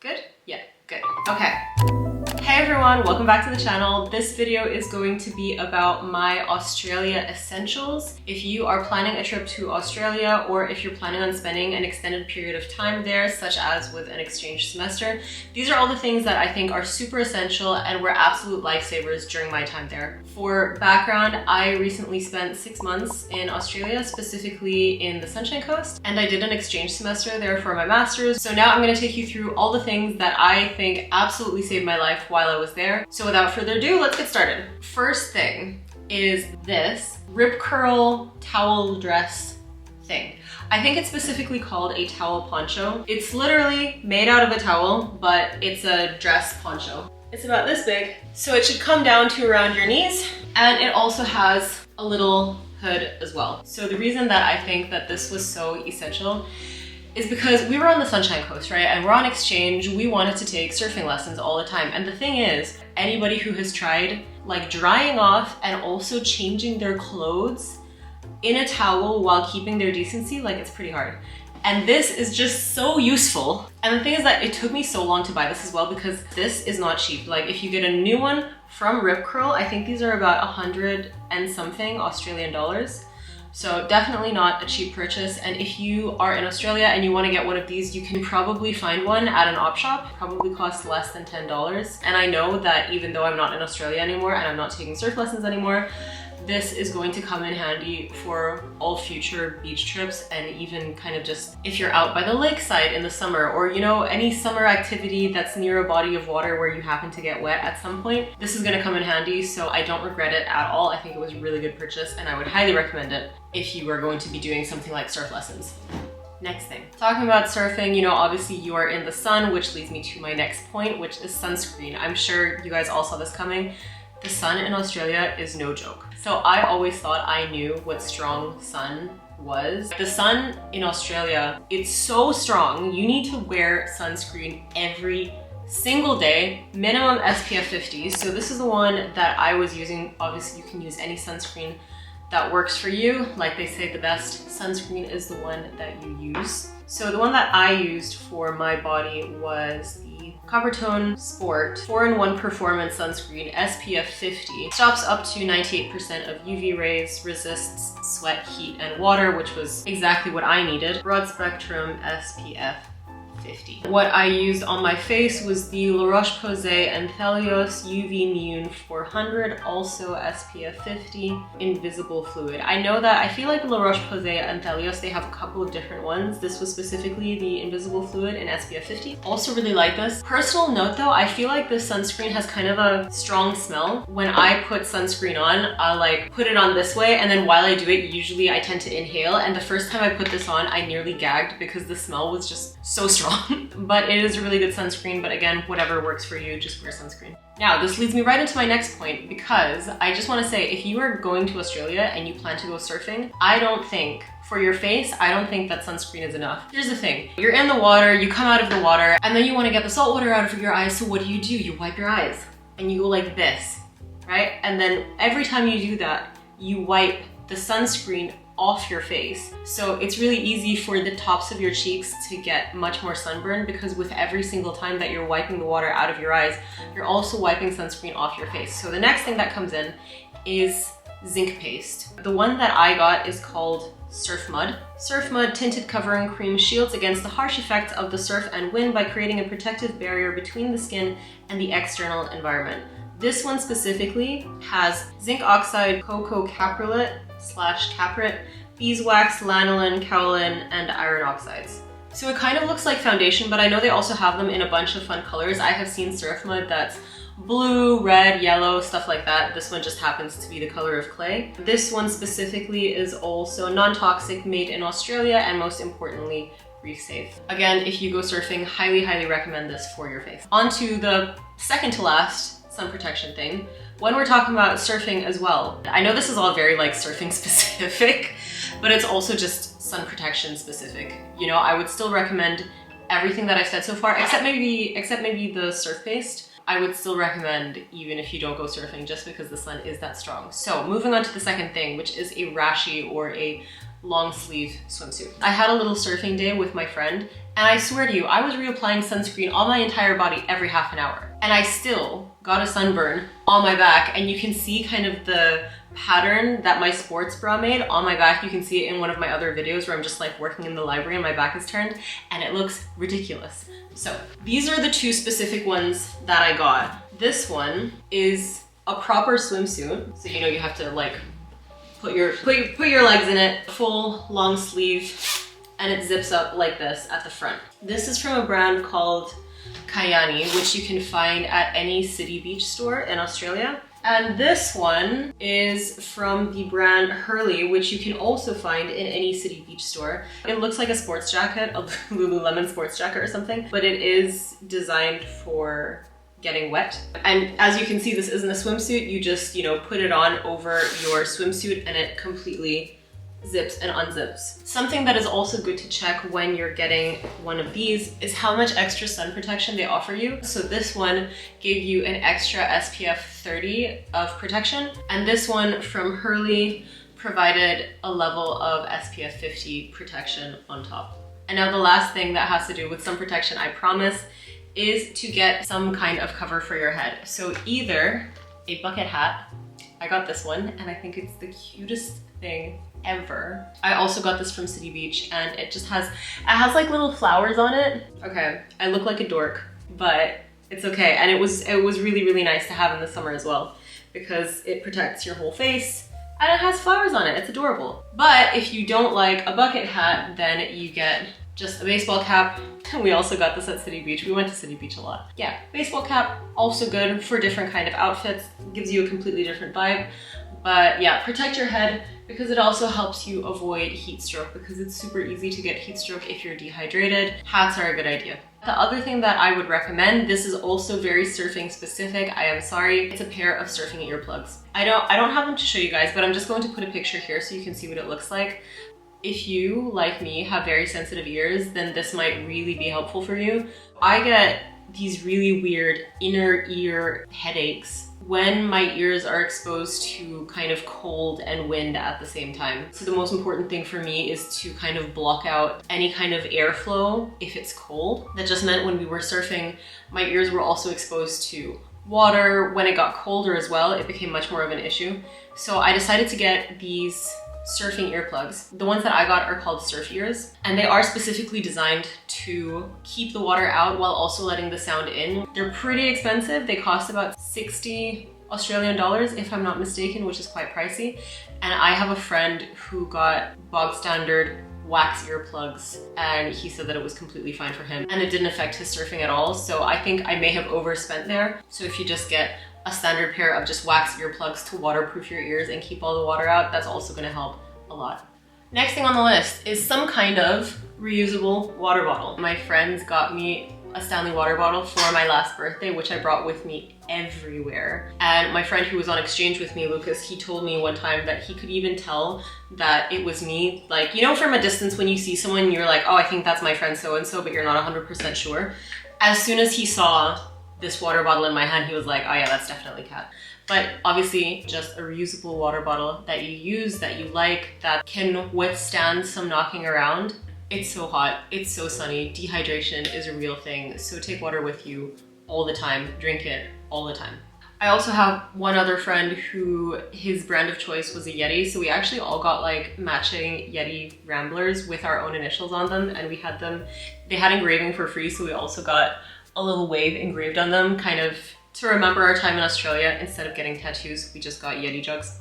Good? Yeah, good. Okay. Hey everyone, welcome back to the channel. This video is going to be about my Australia essentials. If you are planning a trip to Australia or if you're planning on spending an extended period of time there, such as with an exchange semester, these are all the things that I think are super essential and were absolute lifesavers during my time there. For background, I recently spent 6 months in Australia, specifically in the Sunshine Coast, and I did an exchange semester there for my master's. So now I'm going to take you through all the things that I think absolutely saved my life while I was there. So without further ado, let's get started. First thing is this rip curl towel dress thing. I think it's specifically called a towel poncho. It's literally made out of a towel, but it's a dress poncho. It's about this big, so it should come down to around your knees, and it also has a little hood as well. So the reason that I think that this was so essential is because we were on the Sunshine Coast, right? And we're on exchange. We wanted to take surfing lessons all the time. And the thing is, anybody who has tried like drying off and also changing their clothes in a towel while keeping their decency, like it's pretty hard. And this is just so useful. And the thing is that it took me so long to buy this as well because this is not cheap. Like if you get a new one from Rip Curl, I think these are about 100 and something Australian dollars. So definitely not a cheap purchase. And if you are in Australia and you want to get one of these, you can probably find one at an op shop. Probably costs less than $10. And I know that even though I'm not in Australia anymore and I'm not taking surf lessons anymore, this is going to come in handy for all future beach trips and even kind of just if you're out by the lakeside in the summer or, you know, any summer activity that's near a body of water where you happen to get wet at some point. This is going to come in handy, so I don't regret it at all. I think it was a really good purchase and I would highly recommend it if you were going to be doing something like surf lessons. Next thing. Talking about surfing, you know, obviously you are in the sun, which leads me to my next point, which is sunscreen. I'm sure you guys all saw this coming. The sun in Australia is no joke. So I always thought I knew what strong sun was. The sun in Australia, it's so strong. You need to wear sunscreen every single day, minimum SPF 50. So this is the one that I was using. Obviously you can use any sunscreen that works for you. Like they say, the best sunscreen is the one that you use. So the one that I used for my body was the Coppertone Sport 4-in-1 Performance Sunscreen SPF 50. Stops up to 98% of UV rays, resists sweat, heat, and water, which was exactly what I needed. Broad spectrum SPF 50. What I used on my face was the La Roche-Posay Anthelios UV Mune 400, also SPF 50, invisible fluid. I know that I feel like La Roche-Posay Anthelios, they have a couple of different ones. This was specifically the invisible fluid in SPF 50. Also really like this. Personal note though, I feel like this sunscreen has kind of a strong smell. When I put sunscreen on, I'll like put it on this way, and then while I do it, usually I tend to inhale. And the first time I put this on, I nearly gagged because the smell was just so strong. But it is a really good sunscreen, but again, whatever works for you, just wear sunscreen. Now, this leads me right into my next point because I just want to say, if you are going to Australia and you plan to go surfing, I don't think, for your face, I don't think that sunscreen is enough. Here's the thing. You're in the water, you come out of the water, and then you want to get the salt water out of your eyes, so what do? You wipe your eyes, and you go like this, right? And then every time you do that, you wipe the sunscreen off your face. So it's really easy for the tops of your cheeks to get much more sunburn because with every single time that you're wiping the water out of your eyes, you're also wiping sunscreen off your face. So the next thing that comes in is zinc paste. The one that I got is called Surf Mud. Surf Mud tinted covering cream shields against the harsh effects of the surf and wind by creating a protective barrier between the skin and the external environment. This one specifically has zinc oxide, cocoa caprolate / caprit, beeswax, lanolin, kaolin, and iron oxides. So it kind of looks like foundation, but I know they also have them in a bunch of fun colors. I have seen surf mud that's blue, red, yellow, stuff like that. This one just happens to be the color of clay. This one specifically is also non-toxic, made in Australia, and most importantly, reef safe. Again, if you go surfing, highly, highly recommend this for your face. On to the second to last sun protection thing. When we're talking about surfing as well, I know this is all very like surfing specific, but it's also just sun protection specific. You know, I would still recommend everything that I've said so far, except maybe the surf paste. I would still recommend even if you don't go surfing, just because the sun is that strong. So moving on to the second thing, which is a Rashie or a long sleeve swimsuit. I had a little surfing day with my friend And I swear to you, I was reapplying sunscreen on my entire body every half an hour. And I still got a sunburn on my back, and you can see kind of the pattern that my sports bra made on my back. You can see it in one of my other videos where I'm just like working in the library and my back is turned, and it looks ridiculous. So these are the two specific ones that I got. This one is a proper swimsuit. So you know you have to like put your legs in it, full long sleeve, and it zips up like this at the front. This is from a brand called Kayani, which you can find at any city beach store in Australia. And this one is from the brand Hurley, which you can also find in any city beach store. It looks like a sports jacket, a Lululemon sports jacket or something, but it is designed for getting wet. And as you can see, this isn't a swimsuit. You just, you know, put it on over your swimsuit and it completely zips and unzips. Something that is also good to check when you're getting one of these is how much extra sun protection they offer you. So this one gave you an extra SPF 30 of protection, and this one from Hurley provided a level of SPF 50 protection on top. And now the last thing that has to do with sun protection, I promise, is to get some kind of cover for your head. So either a bucket hat, I got this one and I think it's the cutest thing ever. I also got this from City Beach, and it has like little flowers on it. Okay, I look like a dork, but it's okay. And it was really, really nice to have in the summer as well, because it protects your whole face and it has flowers on it. It's adorable. But if you don't like a bucket hat, then you get just a baseball cap. We also got this at City Beach. We went to City Beach a lot. Yeah, baseball cap, also good for different kind of outfits. Gives you a completely different vibe. But yeah, protect your head, because it also helps you avoid heat stroke, because it's super easy to get heat stroke if you're dehydrated. Hats are a good idea. The other thing that I would recommend, this is also very surfing specific, I am sorry, it's a pair of surfing earplugs. I don't have them to show you guys, but I'm just going to put a picture here so you can see what it looks like. If you, like me, have very sensitive ears, then this might really be helpful for you. I get these really weird inner ear headaches when my ears are exposed to kind of cold and wind at the same time. So the most important thing for me is to kind of block out any kind of airflow if it's cold. That just meant when we were surfing, my ears were also exposed to water. When it got colder as well, it became much more of an issue. So I decided to get these surfing earplugs. The ones that I got are called surf ears, and they are specifically designed to keep the water out while also letting the sound in. They're pretty expensive. They cost about 60 Australian dollars if I'm not mistaken, which is quite pricey. And I have a friend who got bog standard wax earplugs, and he said that it was completely fine for him and it didn't affect his surfing at all. So I think I may have overspent there. So if you just get a standard pair of just wax earplugs to waterproof your ears and keep all the water out, that's also going to help a lot. Next thing on the list is some kind of reusable water bottle. My friends got me a Stanley water bottle for my last birthday, which I brought with me everywhere. And my friend who was on exchange with me, Lucas, he told me one time that he could even tell that it was me. Like, you know, from a distance when you see someone, you're like, oh, I think that's my friend so-and-so, but you're not 100% sure. As soon as he saw this water bottle in my hand, he was like, oh yeah, that's definitely Kat. But obviously just a reusable water bottle that you use, that you like, that can withstand some knocking around. It's so hot, it's so sunny, dehydration is a real thing, so take water with you all the time, drink it all the time. I also have one other friend who his brand of choice was a YETI, so we actually all got like matching YETI Ramblers with our own initials on them, and we had them, they had engraving for free, so we also got a little wave engraved on them, kind of to remember our time in Australia. Instead of getting tattoos, we just got YETI jugs.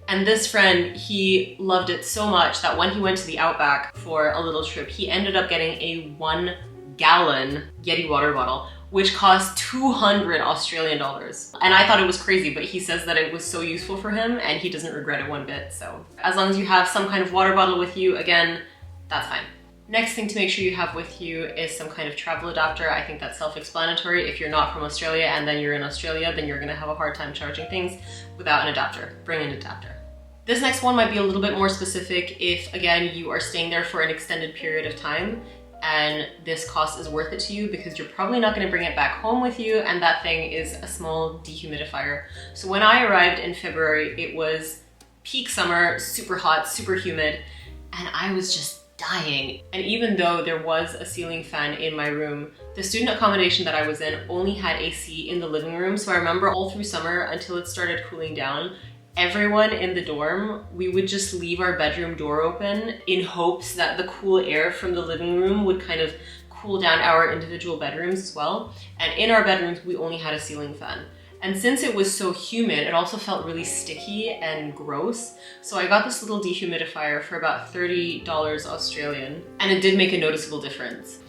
And this friend, he loved it so much that when he went to the Outback for a little trip, he ended up getting a 1-gallon YETI water bottle, which cost 200 Australian dollars. And I thought it was crazy, but he says that it was so useful for him and he doesn't regret it one bit. So as long as you have some kind of water bottle with you, again, that's fine. Next thing to make sure you have with you is some kind of travel adapter. I think that's self-explanatory. If you're not from Australia and then you're in Australia, then you're gonna have a hard time charging things without an adapter. Bring an adapter. This next one might be a little bit more specific if, again, you are staying there for an extended period of time and this cost is worth it to you, because you're probably not gonna bring it back home with you, and that thing is a small dehumidifier. So when I arrived in February, it was peak summer, super hot, super humid, and I was just dying. And even though there was a ceiling fan in my room, the student accommodation that I was in only had AC in the living room. So I remember all through summer until it started cooling down, everyone in the dorm, we would just leave our bedroom door open in hopes that the cool air from the living room would kind of cool down our individual bedrooms as well. And in our bedrooms, we only had a ceiling fan. And since it was so humid, it also felt really sticky and gross. So I got this little dehumidifier for about $30 Australian, and it did make a noticeable difference.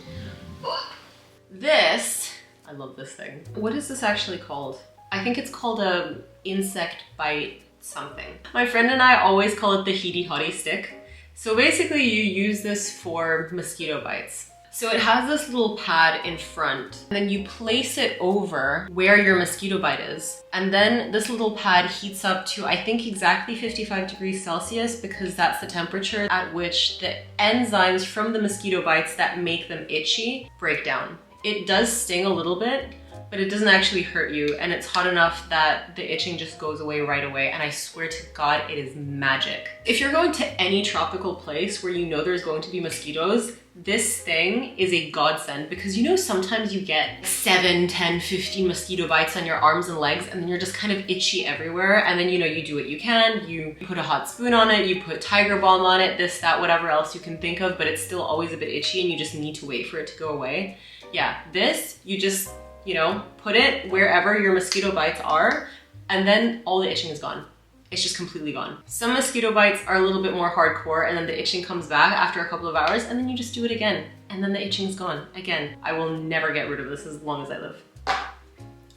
This, I love this thing. What is this actually called? I think it's called a insect bite something. My friend and I always call it the Heaty hotty stick. So basically you use this for mosquito bites. So it has this little pad in front, and then you place it over where your mosquito bite is. And then this little pad heats up to, I think, exactly 55 degrees Celsius, because that's the temperature at which the enzymes from the mosquito bites that make them itchy break down. It does sting a little bit, but it doesn't actually hurt you, and it's hot enough that the itching just goes away right away, and I swear to God, it is magic. If you're going to any tropical place where you know there's going to be mosquitoes, this thing is a godsend, because you know sometimes you get 7, 10, 15 mosquito bites on your arms and legs, and then you're just kind of itchy everywhere, and then you know you do what you can, you put a hot spoon on it, you put tiger balm on it, this, that, whatever else you can think of, but it's still always a bit itchy and you just need to wait for it to go away. Yeah, this, you just, you know, put it wherever your mosquito bites are, and then all the itching is gone. It's just completely gone. Some mosquito bites are a little bit more hardcore, and then the itching comes back after a couple of hours, and then you just do it again, and then the itching's gone. Again, I will never get rid of this as long as I live.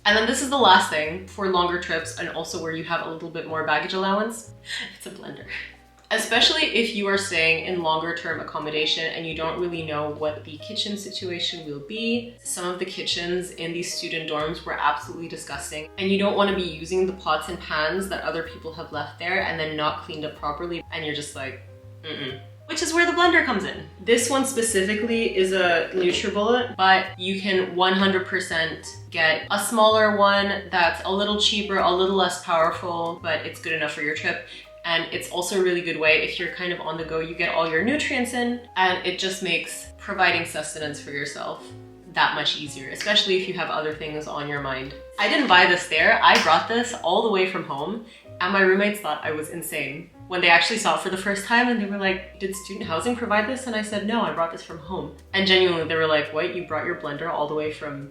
And then this is the last thing for longer trips, and also where you have a little bit more baggage allowance. It's a blender. Especially if you are staying in longer term accommodation and you don't really know what the kitchen situation will be. Some of the kitchens in these student dorms were absolutely disgusting, and you don't want to be using the pots and pans that other people have left there and then not cleaned up properly, and you're just like, Which is where the blender comes in. This one specifically is a Nutribullet, but you can 100% get a smaller one that's a little cheaper, a little less powerful, but it's good enough for your trip. And it's also a really good way if you're kind of on the go, you get all your nutrients in, and it just makes providing sustenance for yourself that much easier, especially if you have other things on your mind. I didn't buy this there. I brought this all the way from home, and my roommates thought I was insane when they actually saw it for the first time, and they were like, did student housing provide this? And I said, no, I brought this from home. And genuinely, they were like, what, you brought your blender all the way from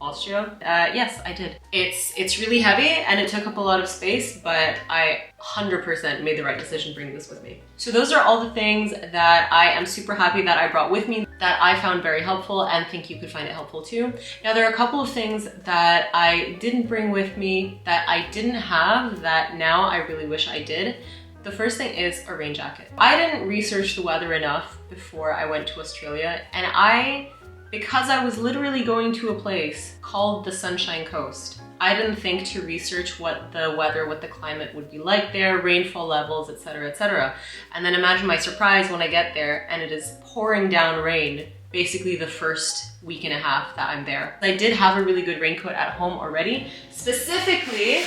Austria? Yes, I did. It's really heavy and it took up a lot of space, but I 100% made the right decision bringing this with me. So those are all the things that I am super happy that I brought with me that I found very helpful and think you could find it helpful too. Now there are a couple of things that I didn't bring with me that I didn't have that now I really wish I did. The first thing is a rain jacket. I didn't research the weather enough before I went to Australia, and because I was literally going to a place called the Sunshine Coast, I didn't think to research what the weather, what the climate would be like there, rainfall levels, etc., etc. And then imagine my surprise when I get there and it is pouring down rain basically the first week and a half that I'm there. I did have a really good raincoat at home already, specifically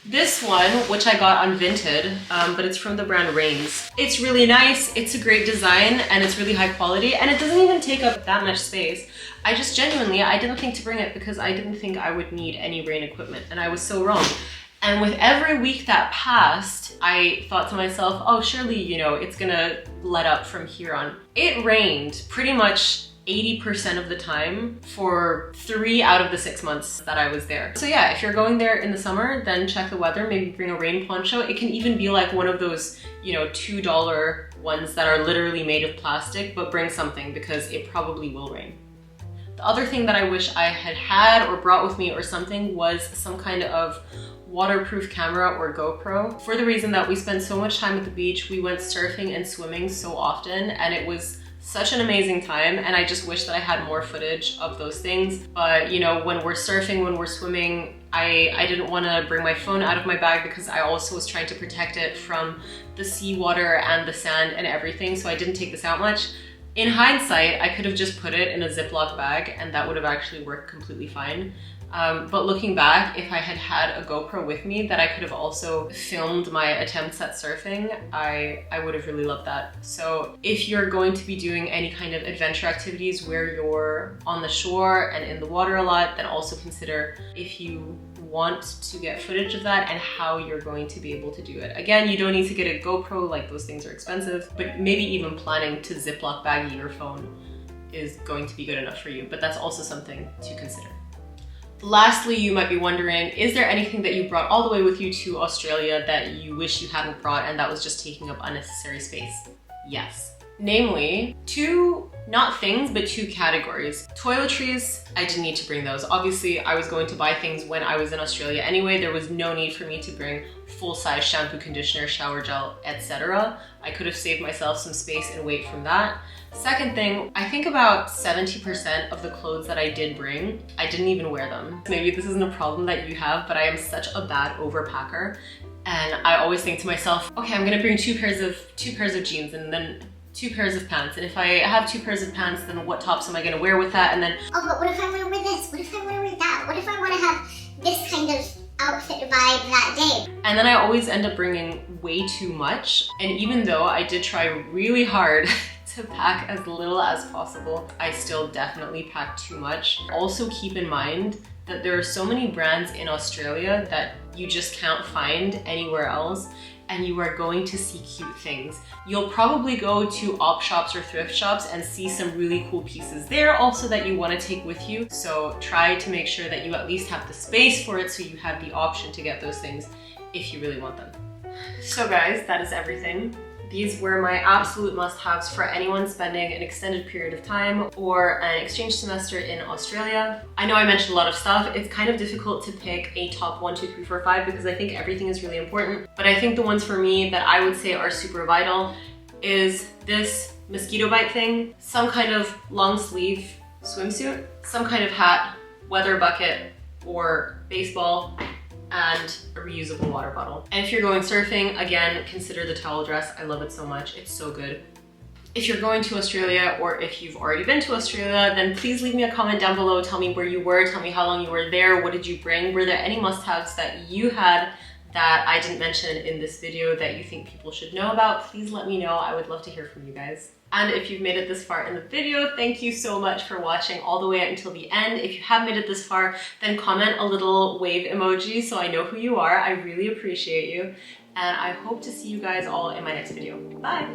this one, which I got on Vinted, but it's from the brand Rains. It's really nice, it's a great design, and it's really high quality, and it doesn't even take up that much space. I just genuinely, I didn't think to bring it because I didn't think I would need any rain equipment, and I was so wrong. And with every week that passed, I thought to myself, oh, surely, you know, it's gonna let up from here on. It rained pretty much 80% of the time for 3 out of the 6 months that I was there. So yeah, if you're going there in the summer, then check the weather, maybe bring a rain poncho. It can even be like one of those, you know, $2 ones that are literally made of plastic, but bring something because it probably will rain. The other thing that I wish I had or brought with me or something was some kind of waterproof camera or GoPro. For the reason that we spend so much time at the beach, we went surfing and swimming so often, and it was such an amazing time, and I just wish that I had more footage of those things. But you know, when we're surfing, when we're swimming, I didn't want to bring my phone out of my bag because I also was trying to protect it from the seawater and the sand and everything, so I didn't take this out much. In hindsight, I could have just put it in a Ziploc bag and that would have actually worked completely fine. But looking back, if I had had a GoPro with me that I could have also filmed my attempts at surfing, I would have really loved that. So if you're going to be doing any kind of adventure activities where you're on the shore and in the water a lot, then also consider if you want to get footage of that and how you're going to be able to do it. Again, you don't need to get a GoPro, like those things are expensive, but maybe even planning to Ziploc bag your phone is going to be good enough for you, but that's also something to consider. Lastly, you might be wondering, is there anything that you brought all the way with you to Australia that you wish you hadn't brought and that was just taking up unnecessary space? Yes. Namely, two, not things, but two categories. Toiletries, I didn't need to bring those. Obviously, I was going to buy things when I was in Australia anyway. There was no need for me to bring full-size shampoo, conditioner, shower gel, etc. I could have saved myself some space and weight from that. Second thing, I think about 70% of the clothes that I did bring, I didn't even wear them. Maybe this isn't a problem that you have, but I am such a bad overpacker. And I always think to myself, okay, I'm gonna bring two pairs of jeans and then 2 pairs of pants. And if I have 2 pairs of pants, then what tops am I gonna wear with that? And then, oh, but what if I wanna wear this? What if I wanna wear that? What if I wanna have this kind of outfit vibe that day? And then I always end up bringing way too much. And even though I did try really hard to pack as little as possible, I still definitely packed too much. Also keep in mind that there are so many brands in Australia that you just can't find anywhere else, and you are going to see cute things. You'll probably go to op shops or thrift shops and see some really cool pieces there also that you want to take with you. So try to make sure that you at least have the space for it so you have the option to get those things if you really want them. So guys, that is everything. These were my absolute must-haves for anyone spending an extended period of time or an exchange semester in Australia. I know I mentioned a lot of stuff. It's kind of difficult to pick a top 1, 2, 3, 4, 5 because I think everything is really important. But I think the ones for me that I would say are super vital is this mosquito bite thing, some kind of long sleeve swimsuit, some kind of hat, weather bucket, or baseball, and a reusable water bottle. And if you're going surfing, again, consider the towel dress. I love it so much, it's so good. If you're going to Australia or if you've already been to Australia, then please leave me a comment down below. Tell me where you were, tell me how long you were there, what did you bring? Were there any must-haves that you had that I didn't mention in this video that you think people should know about? Please let me know, I would love to hear from you guys. And if you've made it this far in the video, thank you so much for watching all the way until the end. If you have made it this far, then comment a little wave emoji so I know who you are. I really appreciate you. And I hope to see you guys all in my next video. Bye!